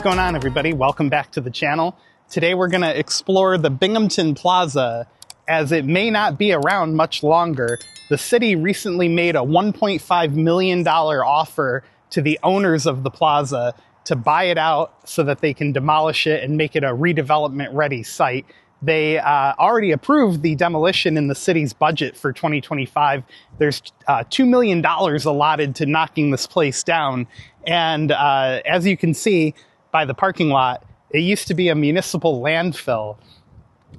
going on, everybody? Welcome back to the channel. Today we're going to explore the Binghamton Plaza, as it may not be around much longer. The city recently made a $1.5 million offer to the owners of the plaza to buy it out so that they can demolish it and make it a redevelopment ready site. They already approved the demolition in the city's budget for 2025. There's $2 million allotted to knocking this place down. And as you can see by the parking lot, it used to be a municipal landfill.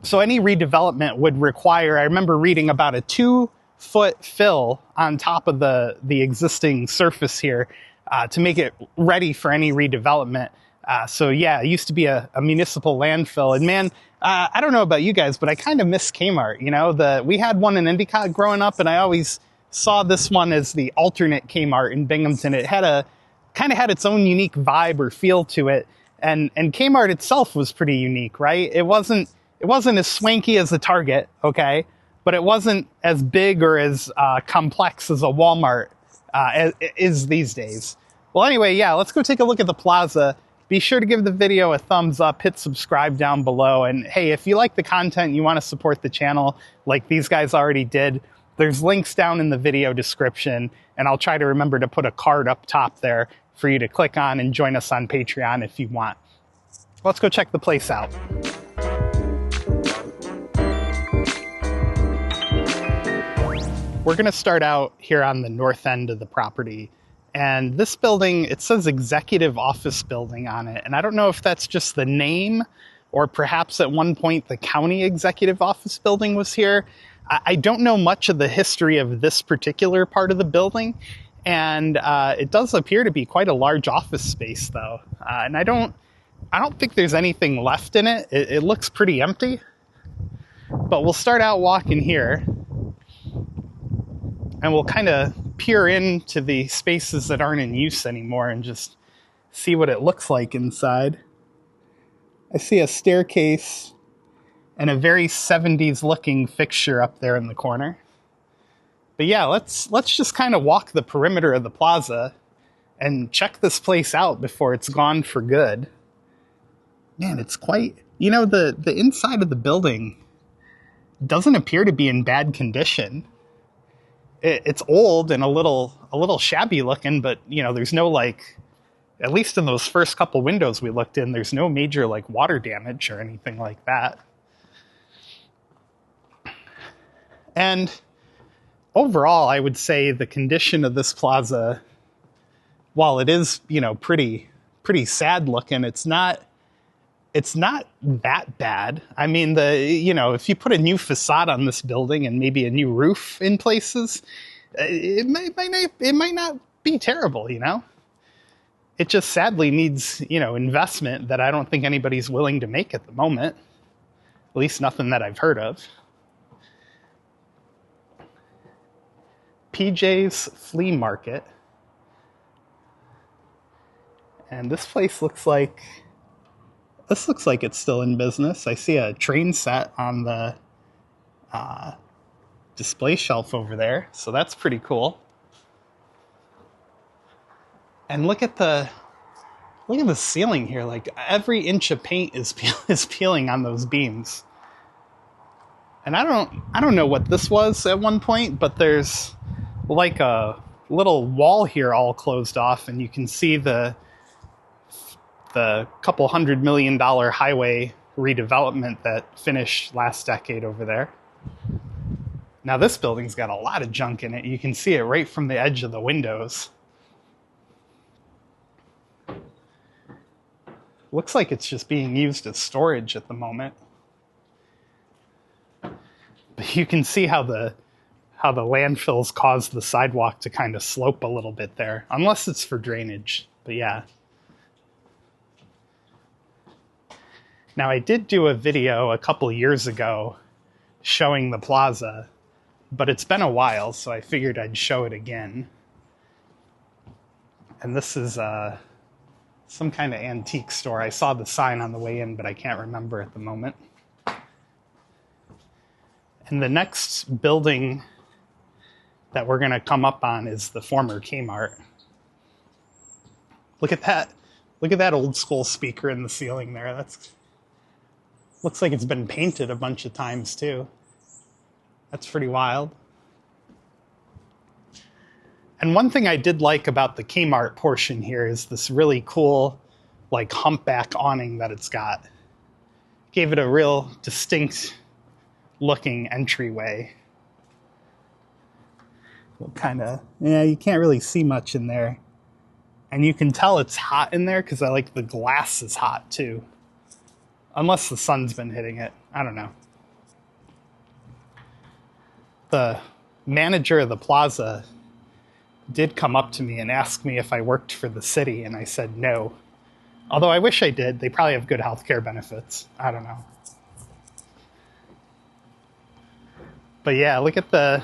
So any redevelopment would require, I remember reading about a 2-foot fill on top of the existing surface here to make it ready for any redevelopment. So yeah, it used to be a municipal landfill. And man, I don't know about you guys, but I kind of miss Kmart. You know, we had one in Endicott growing up, and I always saw this one as the alternate Kmart in Binghamton. It had kind of had its own unique vibe or feel to it. And Kmart itself was pretty unique, right? It wasn't as swanky as a Target, okay? But it wasn't as big or as complex as a Walmart is these days. Well, anyway, yeah, let's go take a look at the plaza. Be sure to give the video a thumbs up, hit subscribe down below. And hey, if you like the content, you want to support the channel like these guys already did, there's links down in the video description. And I'll try to remember to put a card up top there for you to click on and join us on Patreon if you want. Let's go check the place out. We're going to start out here on the north end of the property. And this building, it says Executive Office Building on it. And I don't know if that's just the name, or perhaps at one point the County Executive Office Building was here. I don't know much of the history of this particular part of the building. And it does appear to be quite a large office space, though. And I don't think there's anything left in it. It looks pretty empty. But we'll start out walking here. And we'll kind of peer into the spaces that aren't in use anymore and just see what it looks like inside. I see a staircase and a very 70s looking fixture up there in the corner. But yeah, let's just kind of walk the perimeter of the plaza and check this place out before it's gone for good. Man, it's quite, you know, the inside of the building doesn't appear to be in bad condition. It's old and a little shabby looking, but you know, there's no, like, at least in those first couple windows we looked in, there's no major like water damage or anything like that. And overall, I would say the condition of this plaza, while it is, you know, pretty sad looking, it's not that bad. I mean, you know, if you put a new facade on this building and maybe a new roof in places, it might not be terrible, you know? It just sadly needs, you know, investment that I don't think anybody's willing to make at the moment. At least nothing that I've heard of. PJ's Flea Market. And this place looks like it's still in business. I see a train set on the display shelf over there, so that's pretty cool. And look at the ceiling here. Like, every inch of paint is peeling on those beams. And I don't know what this was at one point, but there's like a little wall here all closed off, and you can see the couple $100 million highway redevelopment that finished last decade over there. Now this building's got a lot of junk in it. You can see it right from the edge of the windows. Looks like it's just being used as storage at the moment. But you can see how the landfills cause the sidewalk to kind of slope a little bit there, unless it's for drainage. But yeah. Now, I did do a video a couple years ago showing the plaza, but it's been a while, so I figured I'd show it again. And this is some kind of antique store. I saw the sign on the way in, but I can't remember at the moment. And the next building that we're going to come up on is the former Kmart. Look at that Look at that old school speaker in the ceiling there. That's looks like it's been painted a bunch of times too. That's pretty wild. And one thing I did like about the Kmart portion here is this really cool, like, humpback awning that it's got. Gave it a real distinct looking entryway. Kind of, yeah, you can't really see much in there. And you can tell it's hot in there because the glass is hot too. Unless the sun's been hitting it. I don't know. The manager of the plaza did come up to me and ask me if I worked for the city, and I said no. Although I wish I did. They probably have good healthcare benefits. I don't know. But yeah, look at the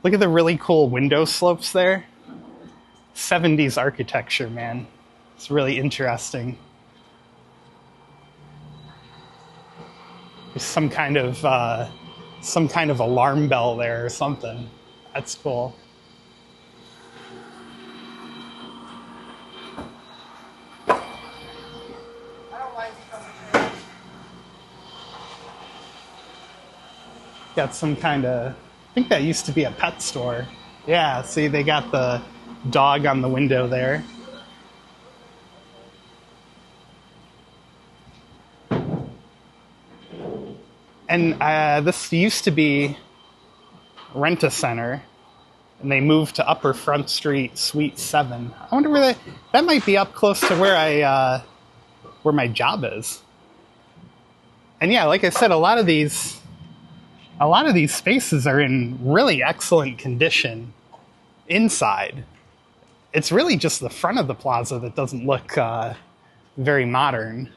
really cool window slopes there. 70s architecture, man. It's really interesting. There's some kind of alarm bell there or something. That's cool. Got some kind of, I think that used to be a pet store. Yeah, see, they got the dog on the window there. And this used to be Rent-A-Center, and they moved to Upper Front Street, Suite 7. I wonder where that might be up close to where where my job is. And yeah, like I said, a lot of these spaces are in really excellent condition inside. It's really just the front of the plaza that doesn't look very modern.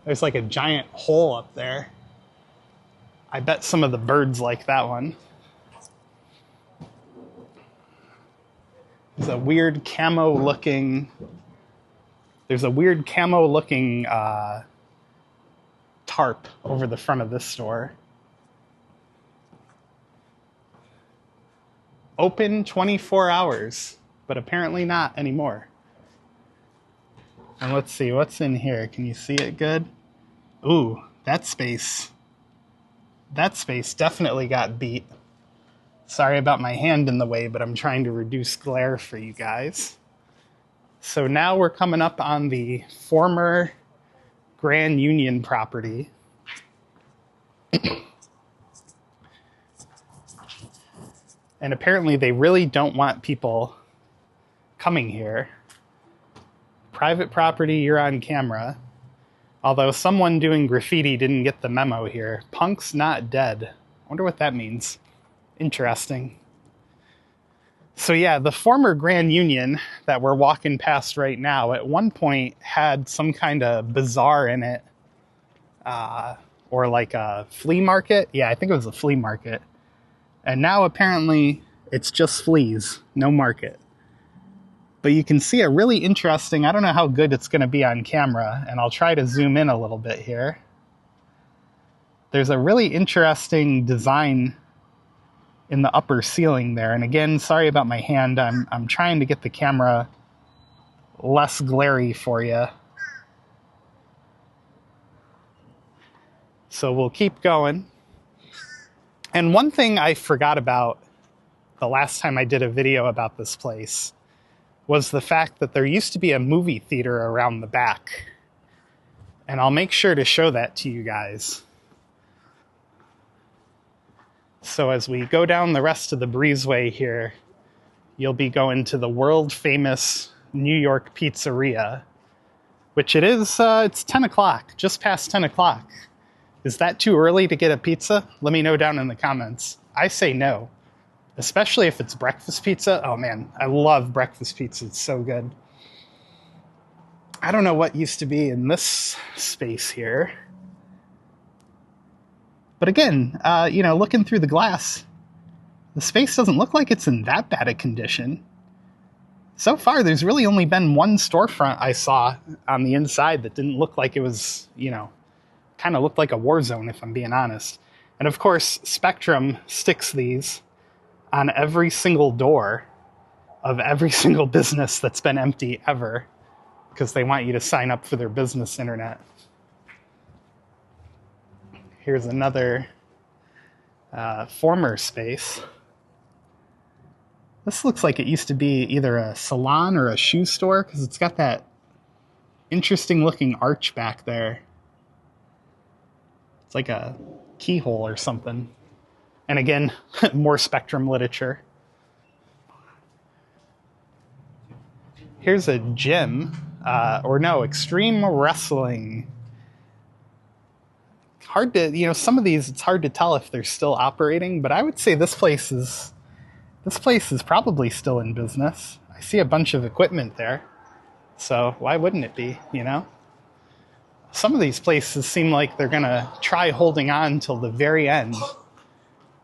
There's like a giant hole up there. I bet some of the birds like that one. There's a weird camo looking tarp over the front of this store. Open 24 hours, but apparently not anymore. And let's see, what's in here? Can you see it good? Ooh, that space definitely got beat. Sorry about my hand in the way, but I'm trying to reduce glare for you guys. So now we're coming up on the former Grand Union property. And apparently they really don't want people coming here. Private property, you're on camera. Although someone doing graffiti didn't get the memo here. Punk's not dead. I wonder what that means. Interesting. So yeah, the former Grand Union that we're walking past right now at one point had some kind of bazaar in it. Or like a flea market. Yeah, I think it was a flea market. And now apparently it's just fleas, no market. But you can see a really interesting, I don't know how good it's going to be on camera, and I'll try to zoom in a little bit here. There's a really interesting design in the upper ceiling there. And again, sorry about my hand. I'm trying to get the camera less glary for you. So we'll keep going. And one thing I forgot about the last time I did a video about this place was the fact that there used to be a movie theater around the back. And I'll make sure to show that to you guys. So as we go down the rest of the breezeway here, you'll be going to the world-famous New York Pizzeria, which it is, it's 10 o'clock, just past 10 o'clock. Is that too early to get a pizza? Let me know down in the comments. I say no, especially if it's breakfast pizza. Oh man, I love breakfast pizza. It's so good. I don't know what used to be in this space here. But again, looking through the glass, the space doesn't look like it's in that bad a condition. So far, there's really only been one storefront I saw on the inside that didn't look like it was, kind of looked like a war zone, if I'm being honest. And of course, Spectrum sticks these on every single door. of every single business that's been empty ever, because they want you to sign up for their business internet. Here's another former space. This looks like it used to be either a salon or a shoe store, because it's got that interesting looking arch back there. It's like a keyhole or something. And again, more Spectrum literature. Here's a gym, extreme wrestling. Hard to, some of these, it's hard to tell if they're still operating, but I would say this place is probably still in business. I see a bunch of equipment there, so why wouldn't it be, Some of these places seem like they're gonna try holding on till the very end,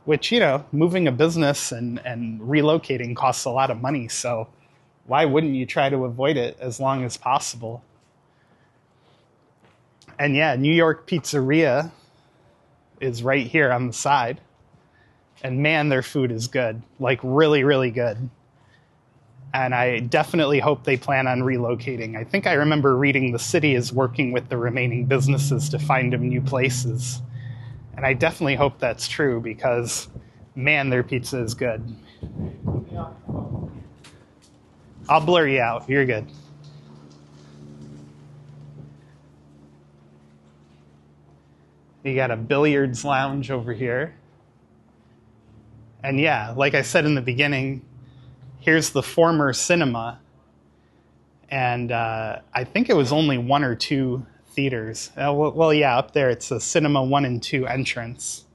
which, moving a business and relocating costs a lot of money, so why wouldn't you try to avoid it as long as possible? And yeah, New York Pizzeria is right here on the side. And man, their food is good. Like really, really good. And I definitely hope they plan on relocating. I think I remember reading the city is working with the remaining businesses to find them new places. And I definitely hope that's true because, man, their pizza is good. I'll blur you out. You're good. You got a billiards lounge over here. And yeah, like I said in the beginning, here's the former cinema. And I think it was only 1 or 2 theaters. Well, yeah, up there it's a cinema 1 and 2 entrance.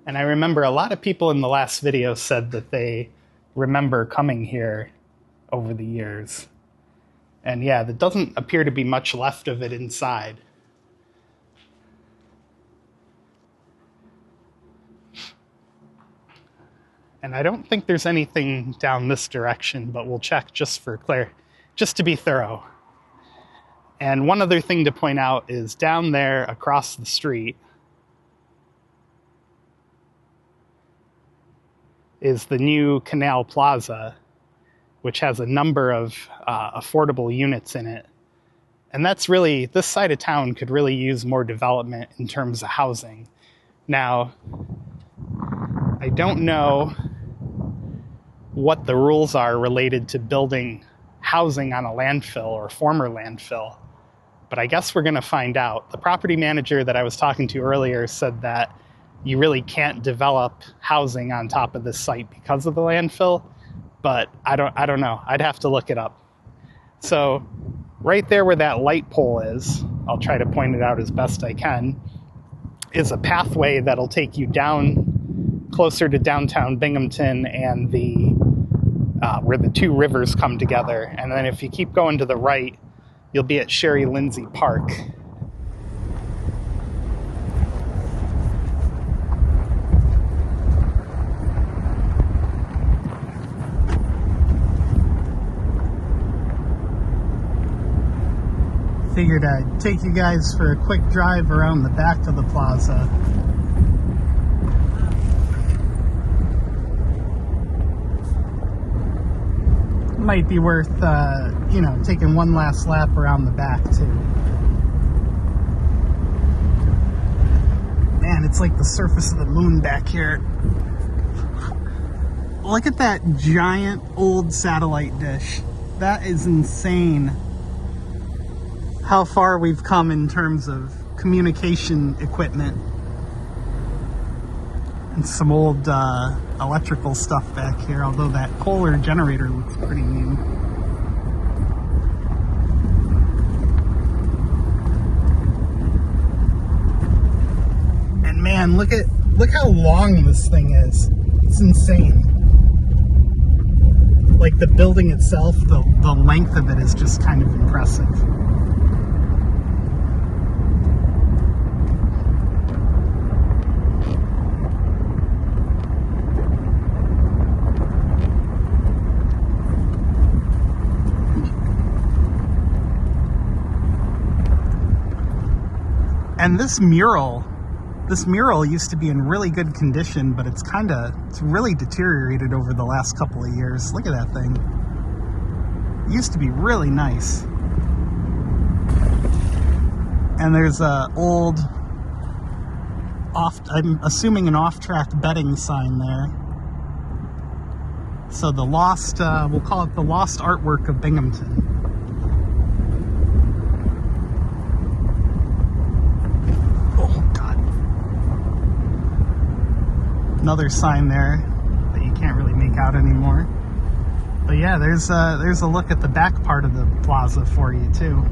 And I remember a lot of people in the last video said that they remember coming here over the years. And yeah, there doesn't appear to be much left of it inside. And I don't think there's anything down this direction, but we'll check just to be thorough. And one other thing to point out is down there across the street is the new Canal Plaza, which has a number of affordable units in it. And that's really, this side of town could really use more development in terms of housing. Now, I don't know what the rules are related to building housing on a landfill or former landfill, but I guess we're going to find out. The property manager that I was talking to earlier said that you really can't develop housing on top of this site because of the landfill, but I don't know. I'd have to look it up. So right there where that light pole is, I'll try to point it out as best I can, is a pathway that'll take you down closer to downtown Binghamton and where the 2 rivers come together. And then if you keep going to the right, you'll be at Sherry Lindsay Park. Figured I'd take you guys for a quick drive around the back of the plaza. Might be worth, taking one last lap around the back too. Man, it's like the surface of the moon back here. Look at that giant old satellite dish. That is insane. How far we've come in terms of communication equipment. And some old electrical stuff back here, although that Kohler generator looks pretty new. And man, look how long this thing is. It's insane. Like the building itself, the length of it is just kind of impressive. And this mural This mural used to be in really good condition, but it's really deteriorated over the last couple of years. Look at that thing. It used to be really nice. And there's a old I'm assuming an off-track betting sign there. So the lost, we'll call it the lost artwork of Binghamton. Oh God. Another sign there that you can't really make out anymore. But yeah, there's a look at the back part of the plaza for you too.